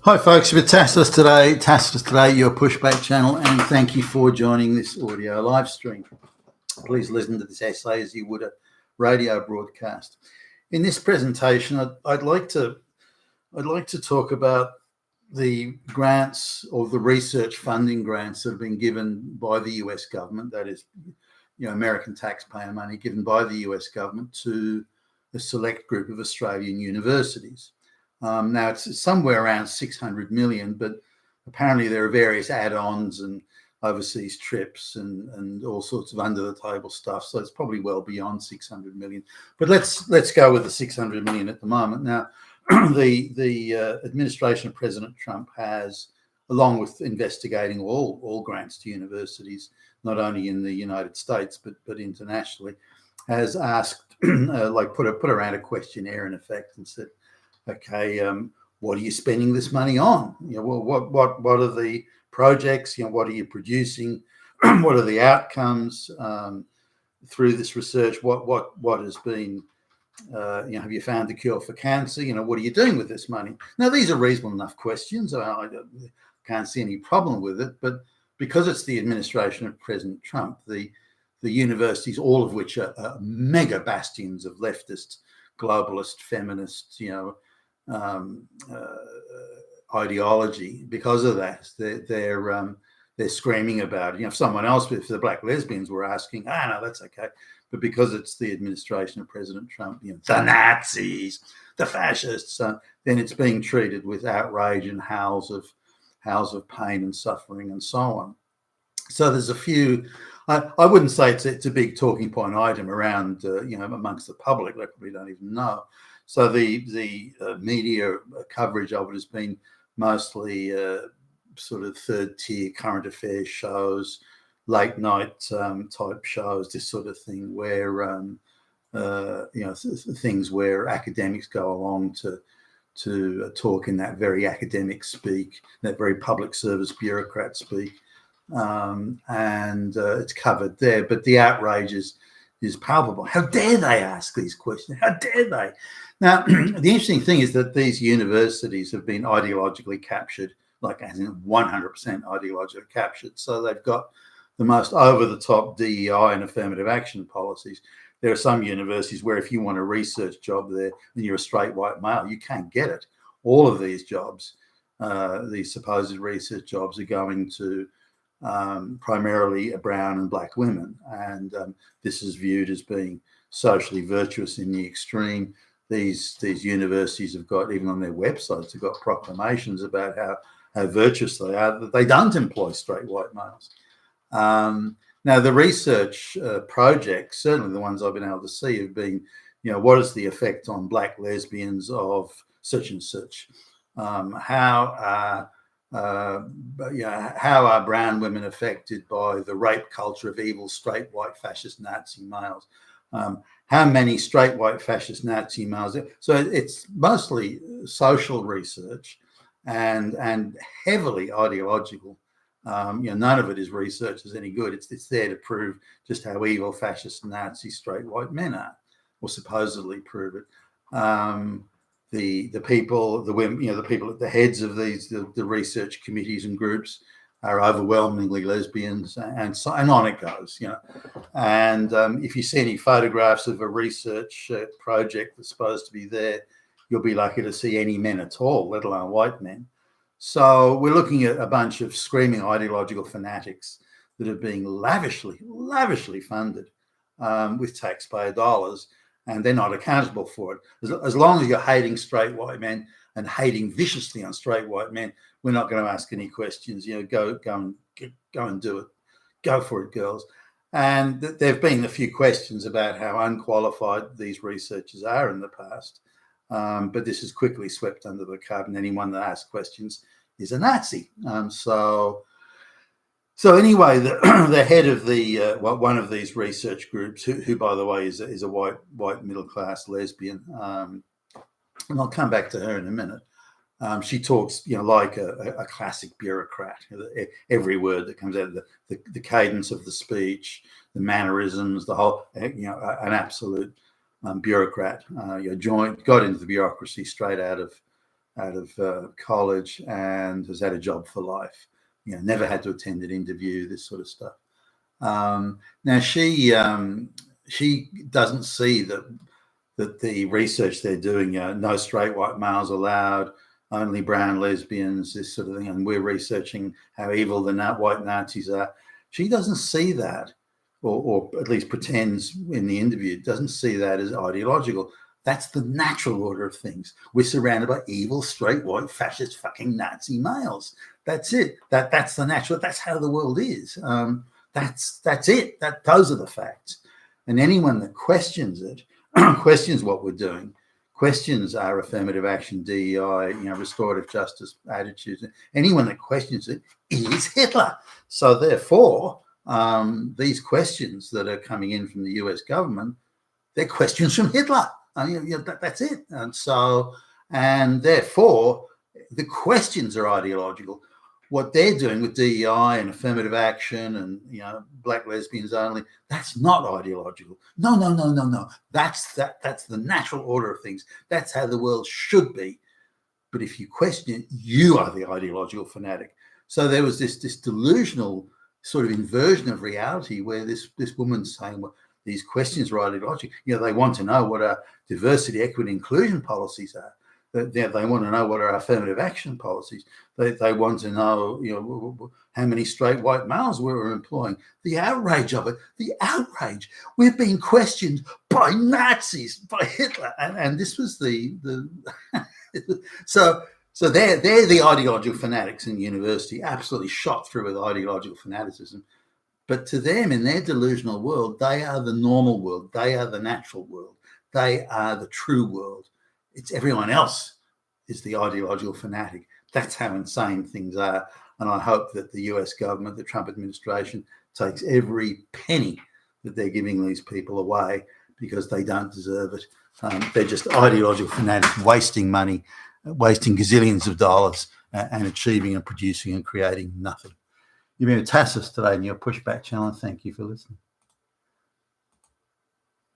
Hi folks, with Tacitus today, your pushback channel, and thank you for joining this audio live stream. Please listen to this essay as you would a radio broadcast. In this presentation, I'd like to talk about the grants or the research funding grants that have been given by the US government, that is, American taxpayer money given by the US government to a select group of Australian universities. Now it's somewhere around 600 million, but apparently there are various add-ons and overseas trips and all sorts of under-the-table stuff. So it's probably well beyond 600 million. But let's go with the 600 million at the moment. Now, the administration of President Trump has, along with investigating all grants to universities, not only in the United States but internationally, has asked, put around a questionnaire in effect and said, okay, what are you spending this money on? What are the projects? What are you producing? What are the outcomes through this research? What has been? Have you found the cure for cancer? What are you doing with this money? Now, these are reasonable enough questions. I can't see any problem with it, but because it's the administration of President Trump, the universities, all of which are mega bastions of leftist, globalist, feminist, ideology. Because of that, they're screaming about it. If someone else, if the black lesbians were asking, no, that's okay. But because it's the administration of President Trump, the Nazis, the fascists, then it's being treated with outrage and howls of pain and suffering and so on. So there's a few. I wouldn't say it's a big talking point item around, amongst the public. They probably don't even know. So the media coverage of it has been mostly sort of third-tier current affairs shows, late night type shows, this sort of thing, where things where academics go along to talk in that very academic speak, that very public service bureaucrat speak, and it's covered there. But the outrage is palpable. How dare they ask these questions? How dare they? Now, the interesting thing is that these universities have been ideologically captured, like as in 100% ideologically captured. So they've got the most over-the-top DEI and affirmative action policies. There are some universities where if you want a research job there and you're a straight white male, you can't get it. All of these jobs, these supposed research jobs, are going to primarily brown and black women. And this is viewed as being socially virtuous in the extreme. These universities have got, even on their websites, have got proclamations about how virtuous they are, that they don't employ straight white males. Now, the research projects, certainly the ones I've been able to see, have been, what is the effect on black lesbians of such and such? How are brown women affected by the rape culture of evil straight white fascist Nazi males? How many straight white fascist Nazi males? So it's mostly social research and heavily ideological. None of it is research is any good. It's there to prove just how evil fascist Nazi straight white men are, or supposedly prove it. The people, the women, the people at the heads of these the research committees and groups are overwhelmingly lesbians, and on it goes. And if you see any photographs of a research project that's supposed to be there, you'll be lucky to see any men at all, let alone white men. So we're looking at a bunch of screaming ideological fanatics that are being lavishly funded with taxpayer dollars, and they're not accountable for it. As long as you're hating straight white men and hating viciously on straight white men, we're not going to ask any questions. Go and do it. Go for it, girls. And there have been a few questions about how unqualified these researchers are in the past. But this is quickly swept under the carpet, and anyone that asks questions is a Nazi. So anyway, the head of the one of these research groups, who by the way is a white middle class lesbian, and I'll come back to her in a minute. She talks, like a classic bureaucrat. Every word that comes out, the cadence of the speech, the mannerisms, the whole, an absolute bureaucrat. Got into the bureaucracy straight out of college and has had a job for life. Never had to attend an interview, this sort of stuff. Now she doesn't see that the research they're doing, no straight white males allowed, only brown lesbians, this sort of thing, and we're researching how evil the white Nazis are. She doesn't see that, or at least pretends in the interview, doesn't see that as ideological. That's the natural order of things. We're surrounded by evil, straight, white, fascist, fucking Nazi males. That's it. That's the natural. That's how the world is. That's it. Those are the facts. And anyone that questions it, questions what we're doing, questions our affirmative action, DEI, restorative justice attitudes. Anyone that questions it is Hitler. So therefore, these questions that are coming in from the US government, they're questions from Hitler. That's it. And therefore, the questions are ideological. What they're doing with DEI and affirmative action and black lesbians only, that's not ideological. No. That's the natural order of things. That's how the world should be. But if you question it, you are the ideological fanatic. So there was this delusional sort of inversion of reality where this woman's saying, well, these questions are ideological. They want to know what our diversity, equity, inclusion policies are. They want to know what are our affirmative action policies. They want to know, how many straight white males we're employing. The outrage of it, the outrage. We're being questioned by Nazis, by Hitler, and this was the so they're the ideological fanatics in university, absolutely shot through with ideological fanaticism. But to them, in their delusional world, they are the normal world. They are the natural world. They are the true world. It's everyone else is the ideological fanatic. That's how insane things are. And I hope that the US government, the Trump administration, takes every penny that they're giving these people away because they don't deserve it. They're just ideological fanatics, wasting money, wasting gazillions of dollars and achieving and producing and creating nothing. You've been a Tassus today in your Pushback channel. Thank you for listening.